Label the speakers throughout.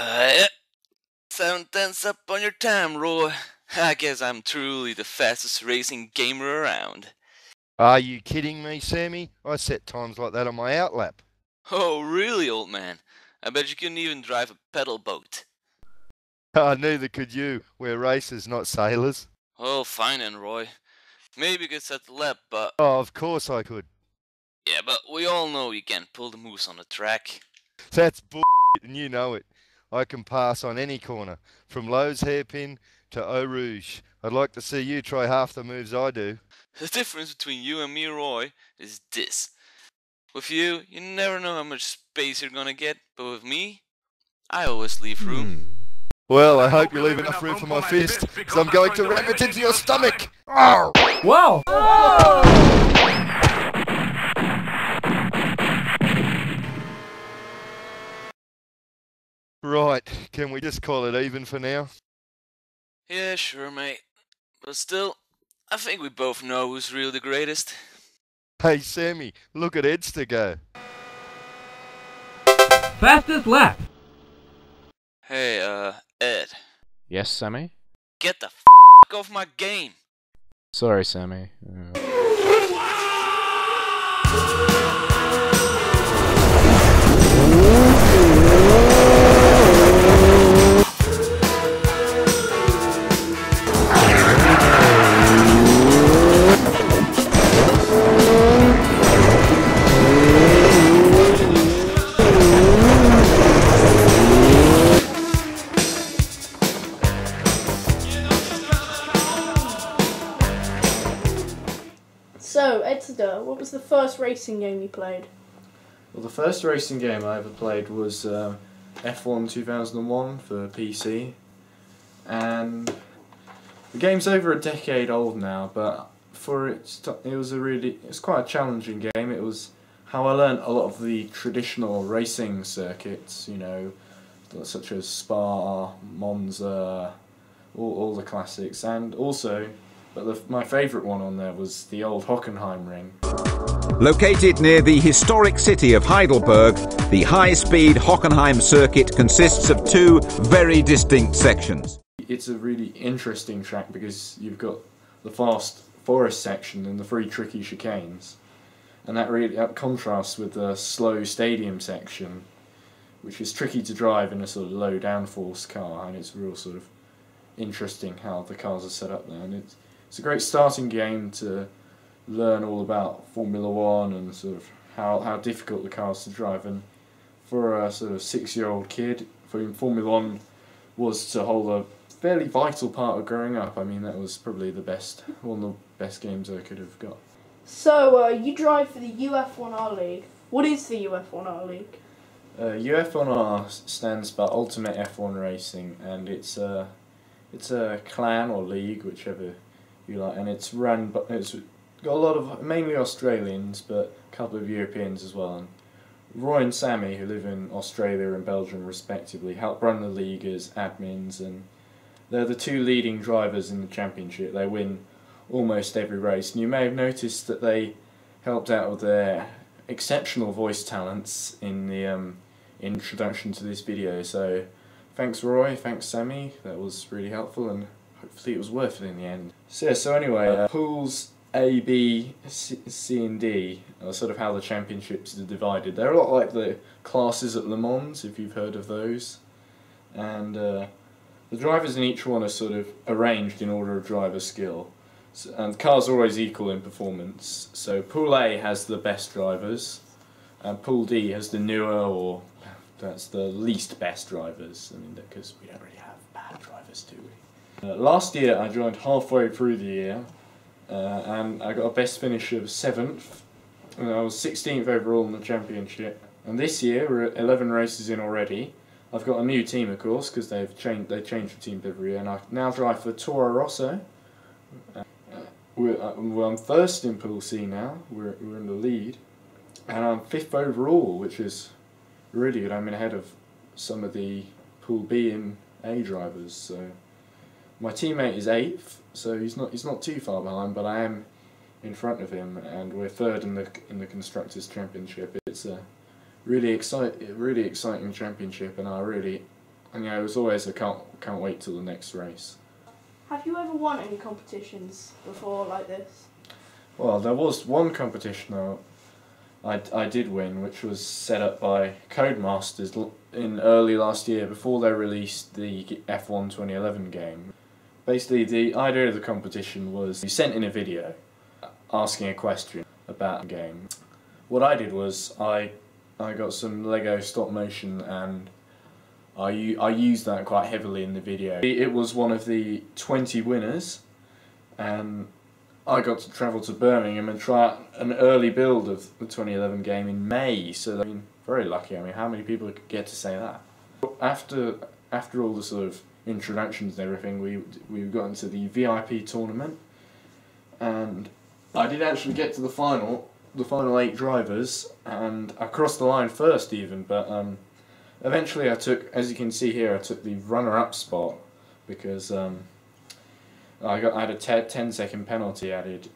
Speaker 1: Yeah. 7/10 up on your time, Roy. I guess I'm truly the fastest racing gamer around.
Speaker 2: Are you kidding me, Sammy? I set times like that on my outlap.
Speaker 1: Oh, really, old man? I bet you couldn't even drive a pedal boat.
Speaker 2: Neither could you. We're racers, not sailors.
Speaker 1: Oh, fine then, Roy. Maybe you could set the lap, but...
Speaker 2: Oh, of course I could.
Speaker 1: Yeah, but we all know you can't pull the moose on the track.
Speaker 2: That's bullshit, and you know it. I can pass on any corner, from Lowe's hairpin to Eau Rouge. I'd like to see you try half the moves I do.
Speaker 1: The difference between you and me, Roy, is this. With you, you never know how much space you're gonna get, but with me, I always leave room.
Speaker 2: Well, I hope you leave enough room for my fist, because I'm going to ram it into your stomach! Ow!
Speaker 3: Wow!
Speaker 2: Right, can we just call it even for now?
Speaker 1: Yeah, sure, mate. But still, I think we both know who's really the greatest.
Speaker 2: Hey, Sammy, look at Edster go.
Speaker 3: Fastest lap!
Speaker 1: Hey, Ed.
Speaker 4: Yes, Sammy?
Speaker 1: Get the f*** off my game!
Speaker 4: Sorry, Sammy.
Speaker 5: So, Edster, what was the first racing game you played?
Speaker 6: Well, the first racing game I ever played was F1 2001 for PC, and the game's over a decade old now. But for it's quite a challenging game. It was how I learnt a lot of the traditional racing circuits, you know, such as Spa, Monza, all the classics, and also. But my favourite one on there was the old Hockenheim ring.
Speaker 7: Located near the historic city of Heidelberg, the high-speed Hockenheim circuit consists of two very distinct sections.
Speaker 6: It's a really interesting track because you've got the fast forest section and the three tricky chicanes, and that contrasts with the slow stadium section, which is tricky to drive in a sort of low downforce car, and it's real sort of interesting how the cars are set up there, and it's a great starting game to learn all about Formula One and sort of how difficult the cars to drive. And for a sort of 6-year-old kid, for whom Formula One was to hold a fairly vital part of growing up, I mean, that was probably one of the best games I could have got.
Speaker 5: So, you drive for the UF1R League. What is the UF1R League?
Speaker 6: UF1R stands for Ultimate F1 Racing, and it's a clan or league, whichever you like, and it's run, but it's got a lot of mainly Australians, but a couple of Europeans as well. And Roy and Sammy, who live in Australia and Belgium respectively, help run the league as admins, and they're the two leading drivers in the championship. They win almost every race, and you may have noticed that they helped out with their exceptional voice talents in the introduction to this video. So thanks Roy, thanks Sammy, that was really helpful, and hopefully it was worth it in the end. So anyway, pools A, B, C and D are sort of how the championships are divided. They're a lot like the classes at Le Mans, if you've heard of those. And the drivers in each one are sort of arranged in order of driver skill. And cars are always equal in performance. So Pool A has the best drivers, and Pool D has the newer, or that's the least best drivers. I mean, because we don't really have bad drivers, do we? Last year I joined halfway through the year, and I got a best finish of 7th, and I was 16th overall in the championship. And this year, we're 11 races in already. I've got a new team, of course, because they change the teams every year, and I now drive for Toro Rosso. I'm first in Pool C now. We're in the lead, and I'm 5th overall, which is really good. I'm ahead of some of the Pool B and A drivers. So my teammate is 8th, so he's not too far behind, but I am in front of him, and we're 3rd in the Constructors' Championship. It's a really exciting championship, and I really And it was always a can't wait till the next race.
Speaker 5: Have you ever won any competitions before like this?
Speaker 6: Well, there was one competition I did win, which was set up by Codemasters in early last year before they released the F1 2011 game. Basically, the idea of the competition was you sent in a video asking a question about the game. What I did was I got some Lego stop motion and I used that quite heavily in the video. It was one of the 20 winners, and I got to travel to Birmingham and try out an early build of the 2011 game in May, so I mean, very lucky. I mean, how many people get to say that? After all the sort of introductions and everything, we got into the VIP tournament, and I did actually get to the final 8 drivers, and I crossed the line first even, but eventually I took, as you can see here, I took the runner-up spot because I had a 10-second penalty added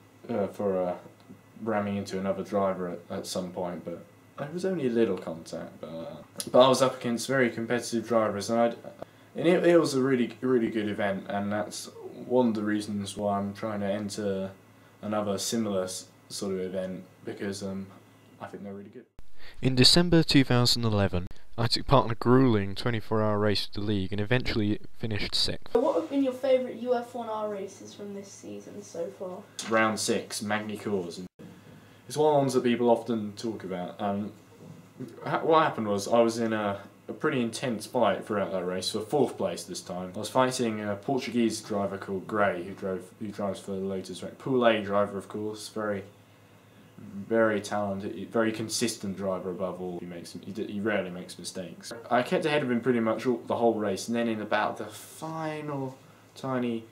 Speaker 6: for ramming into another driver at some point, but it was only a little contact. But I was up against very competitive drivers, and it was a really good event, and that's one of the reasons why I'm trying to enter another similar sort of event, because I think they're really good.
Speaker 3: In December 2011, I took part in a gruelling 24-hour race with the league and eventually finished 6th.
Speaker 5: What have been your favourite UF1R races from this season so far?
Speaker 6: Round 6, Magny Cours. It's one of the ones that people often talk about. What happened was I was in a pretty intense fight throughout that race for 4th place this time. I was fighting a Portuguese driver called Gray, who drives for the Lotus Racing. Pool A driver, of course, very talented, very consistent driver above all. He rarely makes mistakes. I kept ahead of him pretty much the whole race, and then in about the final tiny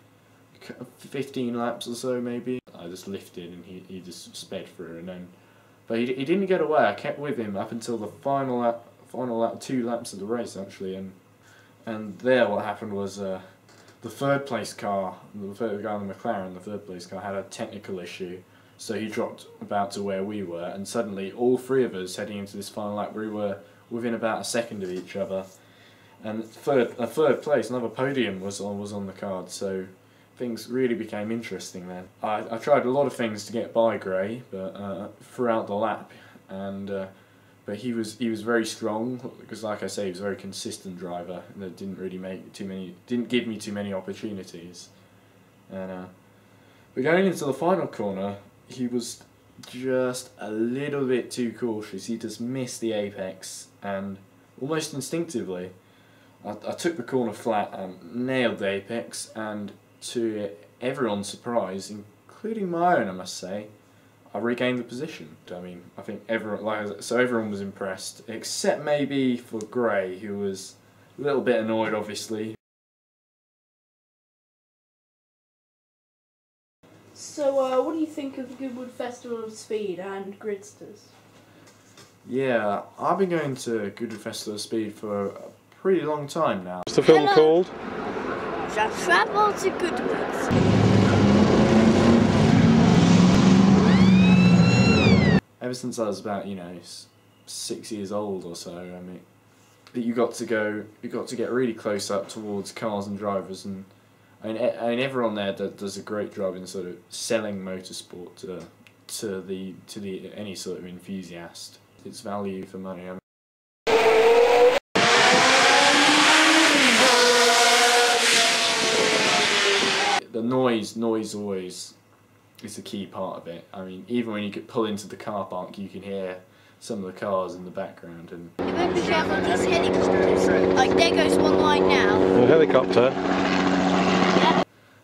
Speaker 6: 15 laps or so maybe, I just lifted and he just sped through, and then, but he didn't get away. I kept with him up until the final lap, 2 laps of the race actually, and there what happened was the 3rd place car, the guy in the McLaren, the 3rd place car had a technical issue. So he dropped about to where we were, and suddenly all 3 of us heading into this final lap, we were within about a second of each other. And third place, another podium was on the card, so things really became interesting then. I tried a lot of things to get by Gray, but throughout the lap, and but he was very strong, because like I say, he was a very consistent driver that didn't give me too many opportunities. And but going into the final corner, he was just a little bit too cautious. He just missed the apex, and almost instinctively I took the corner flat and nailed the apex, and to everyone's surprise, including my own I must say, I regained the position. I mean, I think everyone was impressed, except maybe for Gray, who was a little bit annoyed obviously.
Speaker 5: So, what do you think of the Goodwood Festival of Speed and Gridsters?
Speaker 6: Yeah, I've been going to Goodwood Festival of Speed for a pretty long time now.
Speaker 8: What's the film called?
Speaker 9: Shall travel to Goodwood.
Speaker 6: Ever since I was about 6 years old or so, I mean, you got to get really close up towards cars and drivers, and I mean everyone there does a great job in sort of selling motorsport to any sort of enthusiast. It's value for money. The noise always is a key part of it. I mean, even when you could pull into the car park, you can hear some of the cars in the background. And
Speaker 9: You better be careful of these helicopters. Like, there goes one line now.
Speaker 8: A helicopter.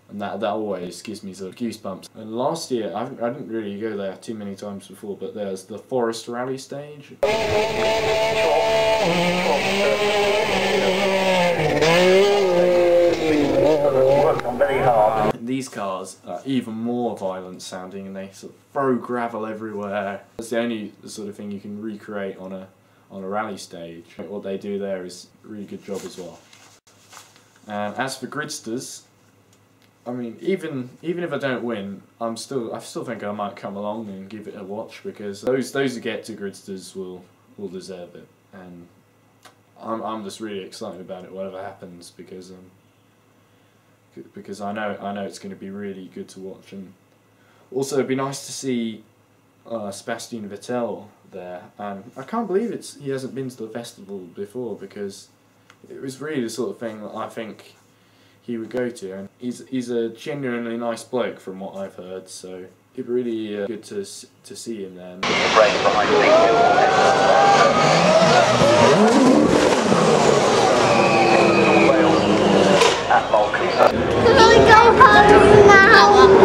Speaker 6: And that always gives me sort of goosebumps. And last year, I didn't really go there too many times before, but there's the Forest Rally stage. These cars are even more violent sounding, and they sort of throw gravel everywhere. It's the only sort of thing you can recreate on a rally stage. What they do there is a really good job as well. And as for Gridsters, I mean, even if I don't win, I still think I might come along and give it a watch, because those who get to Gridsters will deserve it. And I'm just really excited about it, whatever happens, because I know it's going to be really good to watch, and also it'd be nice to see Sebastian Vettel there, and I can't believe he hasn't been to the festival before, because it was really the sort of thing that I think he would go to, and he's a genuinely nice bloke from what I've heard, so it'd be really good to see him there.
Speaker 9: Can I go home now?